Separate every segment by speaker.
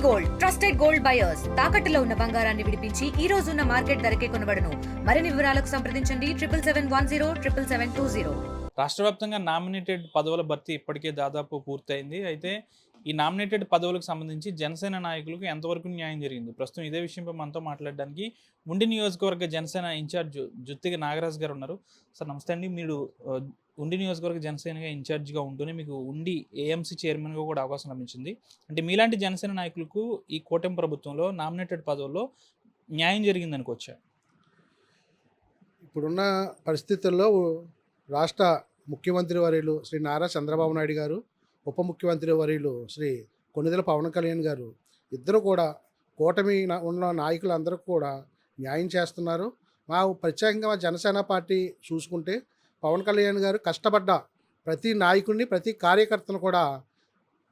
Speaker 1: Gold trusted gold buyers తాకట్టులో ఉన్న బంగారాన్ని విడిపించి ఈ రోజు ఉన్న మార్కెట్ ధరకే కొనబడును. మరిన్ని వివరాలకు సంప్రదించండి 7771077720.
Speaker 2: రాష్ట్ర వ్యాప్తంగా నామినేటెడ్ పదవుల భర్తీ ఇప్పటికే దాదాపు పూర్తయింది. అయితే ఈ నామినేటెడ్ పదవులకు సంబంధించి జనసేన నాయకులకు ఎంతవరకు న్యాయం జరిగింది? ప్రస్తుతం ఇదే విషయంపై మనతో మాట్లాడడానికి ఉండి నియోజకవర్గ జనసేన ఇన్ఛార్జ్ జుత్తిగ నాగరాజు గారు ఉన్నారు. సార్ నమస్తే అండి. మీరు ఉండి నియోజకవర్గ జనసేనగా ఇన్ఛార్జ్గా ఉంటూనే మీకు ఉండి ఏఎంసీ చైర్మన్గా కూడా అవకాశం లభించింది. అంటే మీలాంటి జనసేన నాయకులకు ఈ కూటమి ప్రభుత్వంలో నామినేటెడ్ పదవుల్లో న్యాయం జరిగింది అనుకోవచ్చా?
Speaker 3: ఇప్పుడున్న పరిస్థితుల్లో రాష్ట్ర ముఖ్యమంత్రి వర్యులు శ్రీ నారా చంద్రబాబు నాయుడు గారు, ఉప ముఖ్యమంత్రి వర్యులు శ్రీ కొణిదెల పవన్ కళ్యాణ్ గారు ఇద్దరు కూడా కూటమి ఉన్న నాయకులందరూ కూడా న్యాయం చేస్తున్నారు. ప్రత్యేకంగా మా జనసేన పార్టీ చూసుకుంటే పవన్ కళ్యాణ్ గారు కష్టపడ్డ ప్రతి నాయకుడిని, ప్రతి కార్యకర్తను కూడా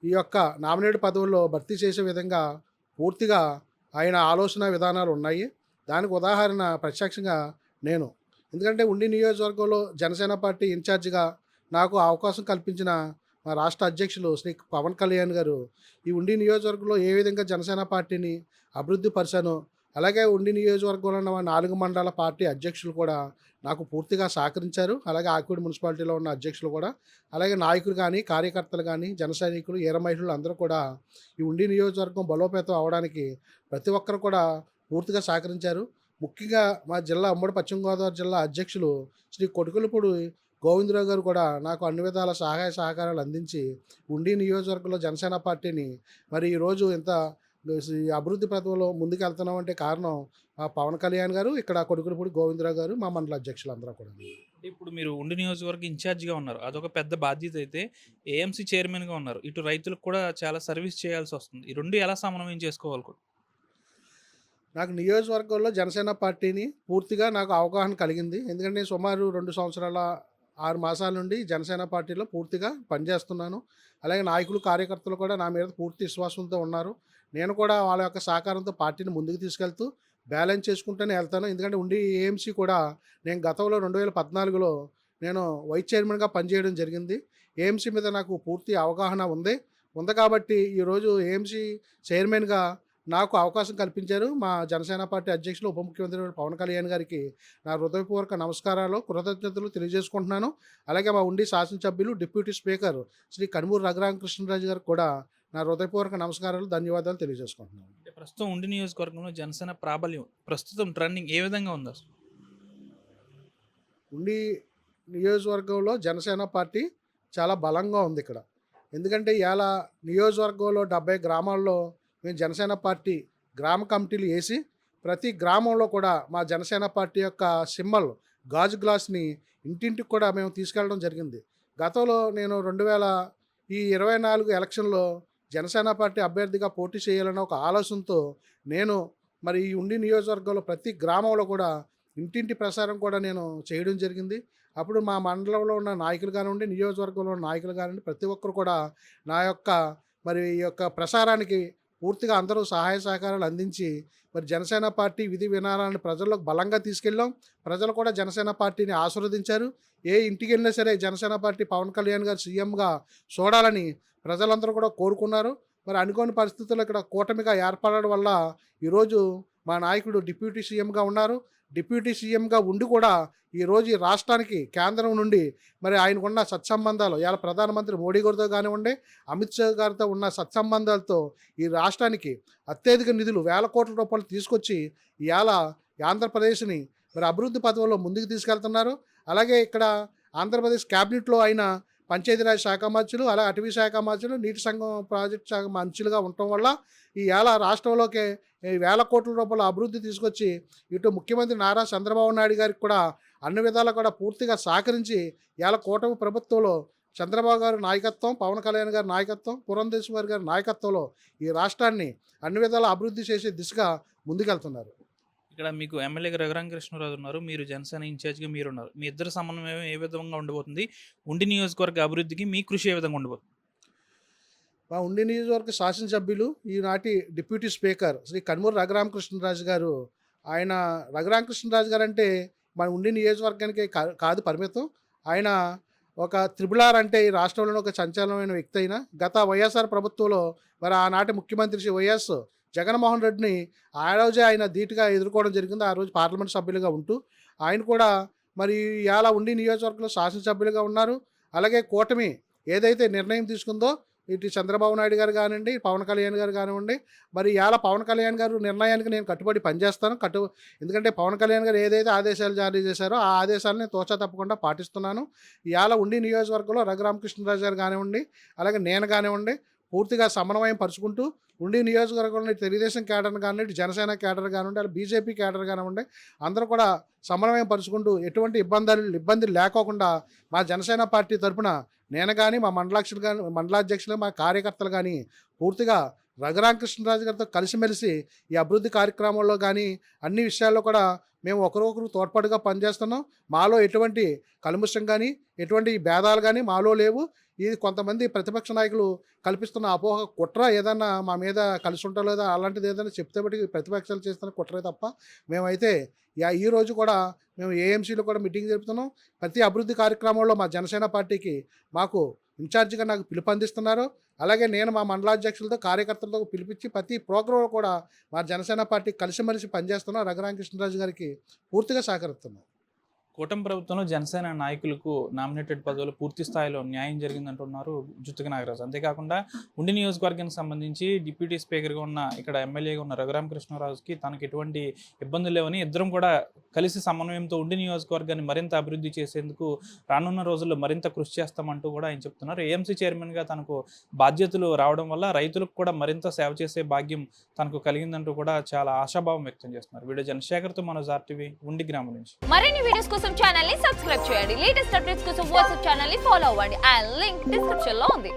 Speaker 3: ఈ యొక్క నామినేట్ పదవుల్లో భర్తీ చేసే విధంగా పూర్తిగా ఆయన ఆలోచన విధానాలు ఉన్నాయి. దానికి ఉదాహరణ ప్రత్యక్షంగా నేను, ఎందుకంటే ఉండి నియోజకవర్గంలో జనసేన పార్టీ ఇన్ఛార్జిగా నాకు అవకాశం కల్పించిన మా రాష్ట్ర అధ్యక్షులు శ్రీ పవన్ కళ్యాణ్ గారు ఈ ఉండి నియోజకవర్గంలో ఏ విధంగా జనసేన పార్టీని అభివృద్ధి పరిచానో, అలాగే ఉండి నియోజకవర్గంలో ఉన్న 4 మండల పార్టీ అధ్యక్షులు కూడా నాకు పూర్తిగా సహకరించారు. అలాగే ఆకివీడు మున్సిపాలిటీలో ఉన్న అధ్యక్షులు కూడా, అలాగే నాయకులు కానీ, కార్యకర్తలు కానీ, జన సైనికులు, ఈర మహిళలు అందరూ కూడా ఈ ఉండి నియోజకవర్గం బలోపేతం అవడానికి ప్రతి ఒక్కరు కూడా పూర్తిగా సహకరించారు. ముఖ్యంగా మా జిల్లా ఉమ్మడి పశ్చిమ గోదావరి జిల్లా అధ్యక్షులు శ్రీ కొడుకులపూడి గోవిందరావు గారు కూడా నాకు అన్ని విధాల సహాయ సహకారాలు అందించి ఉండి నియోజకవర్గంలో జనసేన పార్టీని మరి ఈరోజు ఇంత అభివృద్ధి పథంలో ముందుకు వెళ్తున్నామంటే కారణం పవన్ కళ్యాణ్ గారు, ఇక్కడ కొడుకులపూడి గోవిందరావు గారు, మా మండల అధ్యక్షులు అందరూ కూడా.
Speaker 2: ఇప్పుడు మీరు ఉండి నియోజకవర్గ ఇన్ఛార్జిగా ఉన్నారు, అదొక పెద్ద బాధ్యత. అయితే ఏఎంసీ చైర్మన్గా ఉన్నారు, ఇటు రైతులకు కూడా చాలా సర్వీస్ చేయాల్సి వస్తుంది. ఈ రెండు ఎలా సమన్వయం చేసుకోవాలి?
Speaker 3: నాకు నియోజకవర్గంలో జనసేన పార్టీని పూర్తిగా నాకు అవగాహన కలిగింది. ఎందుకంటే నేను సుమారు 2 సంవత్సరాల 6 మాసాల నుండి జనసేన పార్టీలో పూర్తిగా పనిచేస్తున్నాను. అలాగే నాయకులు, కార్యకర్తలు కూడా నా మీద పూర్తి విశ్వాసంతో ఉన్నారు. నేను కూడా వాళ్ళ యొక్క సహకారంతో పార్టీని ముందుకు తీసుకెళ్తూ బ్యాలెన్స్ చేసుకుంటూనే వెళ్తాను. ఎందుకంటే ఉండి ఏఎంసీ కూడా నేను గతంలో 2014లో నేను వైస్ చైర్మన్గా పనిచేయడం జరిగింది. ఏఎంసీ మీద నాకు పూర్తి అవగాహన ఉంది కాబట్టి ఈరోజు ఏఎంసీ చైర్మన్గా నాకు అవకాశం కల్పించారు మా జనసేన పార్టీ అధ్యక్షులు, ఉప ముఖ్యమంత్రి పవన్ కళ్యాణ్ గారికి నా హృదయపూర్వక నమస్కారాలు, కృతజ్ఞతలు తెలియజేసుకుంటున్నాను. అలాగే మా ఉండి శాసనసభ్యులు, డిప్యూటీ స్పీకర్ శ్రీ కనుమూరు రఘురామకృష్ణరాజు గారికి కూడా నా హృదయపూర్వక నమస్కారాలు, ధన్యవాదాలు తెలియజేసుకుంటున్నాను.
Speaker 2: ప్రస్తుతం ఉండి నియోజకవర్గంలో జనసేన ప్రాబల్యం, ప్రస్తుతం ట్రెండింగ్ ఏ విధంగా ఉంది అసలు?
Speaker 3: ఉండి నియోజకవర్గంలో జనసేన పార్టీ చాలా బలంగా ఉంది ఇక్కడ. ఎందుకంటే ఇవాళ నియోజకవర్గంలో 70 గ్రామాల్లో మేము జనసేన పార్టీ గ్రామ కమిటీలు వేసి ప్రతి గ్రామంలో కూడా మా జనసేన పార్టీ యొక్క సింబల్ గాజు గ్లాస్ని ఇంటింటికి కూడా మేము తీసుకెళ్ళడం జరిగింది. గతంలో నేను 2024 ఎలక్షన్లో జనసేన పార్టీ అభ్యర్థిగా పోటీ చేయాలన్న ఒక ఆలోచనతో నేను మరి ఈ ఉండి నియోజకవర్గంలో ప్రతి గ్రామంలో కూడా ఇంటింటి ప్రసారం కూడా నేను చేయడం జరిగింది. అప్పుడు మా మండలంలో ఉన్న నాయకులు కానివ్వండి, నియోజకవర్గంలో ఉన్న నాయకులు కానివ్వండి, ప్రతి ఒక్కరు కూడా నా యొక్క మరి ఈ యొక్క ప్రసారానికి పూర్తిగా అందరూ సహాయ సహకారాలు అందించి మరి జనసేన పార్టీ విధి విధానాలను ప్రజల్లోకి బలంగా తీసుకెళ్ళాం. ప్రజలు కూడా జనసేన పార్టీని ఆశీర్వదించారు. ఏ ఇంటికి వెళ్ళినా సరే జనసేన పార్టీ పవన్ కళ్యాణ్ గారు సీఎంగా చూడాలని ప్రజలందరూ కూడా కోరుకున్నారు. మరి అనుకోని పరిస్థితుల్లో ఇక్కడ కూటమిగా ఏర్పడడం వల్ల ఈరోజు మా నాయకుడు డిప్యూటీ సీఎంగా ఉన్నారు. డిప్యూటీ సీఎంగా ఉండి కూడా ఈరోజు ఈ రాష్ట్రానికి కేంద్రం నుండి మరి ఆయనకున్న సత్సంబంధాలు, ఇవాళ ప్రధానమంత్రి మోడీ గారితో కానివ్వండి, అమిత్ షా గారితో ఉన్న సత్సంబంధాలతో ఈ రాష్ట్రానికి అత్యధిక నిధులు 1000 కోట్ల రూపాయలు తీసుకొచ్చి ఇవాళ ఆంధ్రప్రదేశ్ని మరి అభివృద్ధి పథంలో ముందుకు తీసుకెళ్తున్నారు. అలాగే ఇక్కడ ఆంధ్రప్రదేశ్ క్యాబినెట్లో ఆయన పంచాయతీరాజ్ శాఖ మంత్రులు, అలాగే అటవీ శాఖ మంత్రులు, నీటి సంఘం ప్రాజెక్ట్ శాఖ మంత్రులుగా ఉండటం వల్ల ఇవాళ రాష్ట్రంలోకి 1000 కోట్ల రూపాయల అభివృద్ధి తీసుకొచ్చి ఇటు ముఖ్యమంత్రి నారా చంద్రబాబు నాయుడు గారికి కూడా అన్ని విధాలా కూడా పూర్తిగా సహకరించి ఇవాళ కూటమి ప్రభుత్వంలో చంద్రబాబు గారి నాయకత్వం, పవన్ కళ్యాణ్ గారి నాయకత్వం, పురంధేశ్వరి గారి నాయకత్వంలో ఈ రాష్ట్రాన్ని అన్ని విధాలా అభివృద్ధి చేసే దిశగా ముందుకెళ్తున్నారు.
Speaker 2: ఇక్కడ మీకు ఎమ్మెల్యేగా రఘురామకృష్ణరాజు ఉన్నారు, మీరు జనసేన ఇన్ఛార్జ్గా మీరున్నారు. మీ ఇద్దరు సమన్వయం ఏ విధంగా ఉండబోతుంది? ఉండి నియోజకవర్గ అభివృద్ధికి మీ కృషి ఏ విధంగా ఉండబోతుంది?
Speaker 3: మా ఉండి నియోజకవర్గ శాసనసభ్యులు, ఈనాటి డిప్యూటీ స్పీకర్ శ్రీ కనుమూరు రఘురామకృష్ణరాజు గారు, ఆయన రఘురామకృష్ణరాజు గారు అంటే మన ఉండి నియోజకవర్గానికి కాదు పరిమితం. ఆయన ఒక త్రిబుల్ ఆర్ అంటే ఈ రాష్ట్రంలోని ఒక సంచలనమైన వ్యక్తి అయినా గత వైఎస్ఆర్ ప్రభుత్వంలో మరి ఆనాటి ముఖ్యమంత్రి శ్రీ వైఎస్ జగన్మోహన్ రెడ్డిని ఆ రోజే ఆయన ధీటుగా ఎదుర్కోవడం జరిగింది. ఆ రోజు పార్లమెంట్ సభ్యులుగా ఉంటూ ఆయన కూడా మరి ఇవాళ ఉండి నియోజకవర్గంలో శాసనసభ్యులుగా ఉన్నారు. అలాగే కూటమి ఏదైతే నిర్ణయం తీసుకుందో ఇటు చంద్రబాబు నాయుడు గారు కానివ్వండి, పవన్ కళ్యాణ్ గారు కానివ్వండి, మరి ఇవాళ పవన్ కళ్యాణ్ గారు నిర్ణయానికి నేను కట్టుబడి పనిచేస్తాను. ఎందుకంటే పవన్ కళ్యాణ్ గారు ఏదైతే ఆదేశాలు జారీ చేశారో ఆ ఆదేశాలని తోచా తప్పకుండా పాటిస్తున్నాను. ఇవాళ ఉండి నియోజకవర్గంలో రఘురామకృష్ణరాజు గారు కానివ్వండి, అలాగే నేను కానివ్వండి, పూర్తిగా సమన్వయం పరుచుకుంటూ ఉండి నియోజకవర్గంలో తెలుగుదేశం క్యాడర్ కానివ్వండి, జనసేన క్యాడర్ కానివ్వండి, అలా బీజేపీ క్యాడర్ కానివ్వండి, అందరూ కూడా సమన్వయం పరుచుకుంటూ ఎటువంటి ఇబ్బందులు లేకోకుండా మా జనసేన పార్టీ తరఫున నేను కానీ మా మండలాధ్యక్షులు మా కార్యకర్తలు కానీ పూర్తిగా రఘురామకృష్ణరాజు గారితో కలిసిమెలిసి ఈ అభివృద్ధి కార్యక్రమంలో కానీ అన్ని విషయాల్లో కూడా మేము ఒకరొకరు తోడ్పాటుగా పనిచేస్తున్నాం. మాలో ఎటువంటి కల్ముషం కానీ ఎటువంటి భేదాలు కానీ మాలో లేవు. ఇది కొంతమంది ప్రతిపక్ష నాయకులు కల్పిస్తున్న అపోహ కుట్ర ఏదన్నా మా మీద కలిసి ఉంటారో లేదా అలాంటిది ఏదైనా చెప్తే బట్టి ప్రతిపక్షాలు చేస్తున్న కుట్రే తప్ప మేమైతే ఈ రోజు కూడా మేము ఏఎంసీలో కూడా మీటింగ్ జరుపుతున్నాం. ప్రతి అభివృద్ధి కార్యక్రమంలో మా జనసేన పార్టీకి మాకు ఇన్ఛార్జిగా నాకు పిలుపందిస్తున్నారు. అలాగే నేను మా మండలాధ్యక్షులతో కార్యకర్తలతో పిలిపించి ప్రతి ప్రోగ్రాంలో కూడా మా జనసేన పార్టీ కలిసిమెలిసి పనిచేస్తున్నాం. రఘురామకృష్ణరాజు గారికి పూర్తిగా సహకరిస్తున్నాం.
Speaker 2: కూటమి ప్రభుత్వంలో జనసేన నాయకులకు నామినేటెడ్ పదవులు పూర్తి స్థాయిలో న్యాయం జరిగిందంటున్నారు జుత్తుక నాగరాజు. అంతేకాకుండా ఉండి నియోజకవర్గానికి సంబంధించి డిప్యూటీ స్పీకర్గా ఉన్న ఇక్కడ ఎమ్మెల్యేగా ఉన్న రఘురామకృష్ణరాజుకి తనకు ఎటువంటి ఇబ్బందులు లేవని ఇద్దరం కూడా కలిసి సమన్వయంతో ఉండి నియోజకవర్గాన్ని మరింత అభివృద్ధి చేసేందుకు రానున్న రోజుల్లో మరింత కృషి చేస్తామంటూ కూడా ఆయన చెప్తున్నారు. ఏఎంసీ చైర్మన్గా తనకు బాధ్యతలు రావడం వల్ల రైతులకు కూడా మరింత సేవ చేసే భాగ్యం తనకు కలిగిందంటూ కూడా చాలా ఆశాభావం వ్యక్తం చేస్తున్నారు. వీడియో జనశేఖర్తో మనోజ్ RTV ఉండి గ్రామం నుంచి.
Speaker 4: మరిన్ని వీడియోస్ కోసం ఛానల్ ని సబ్స్క్రైబ్ చేయండి. లేటెస్ట్ అప్డేట్స్ కోసం వాట్సాప్ ఛానల్ ని ఫాలో అవ్వండి. ఆ లింక్ డిస్క్రిప్షన్ లో ఉంది.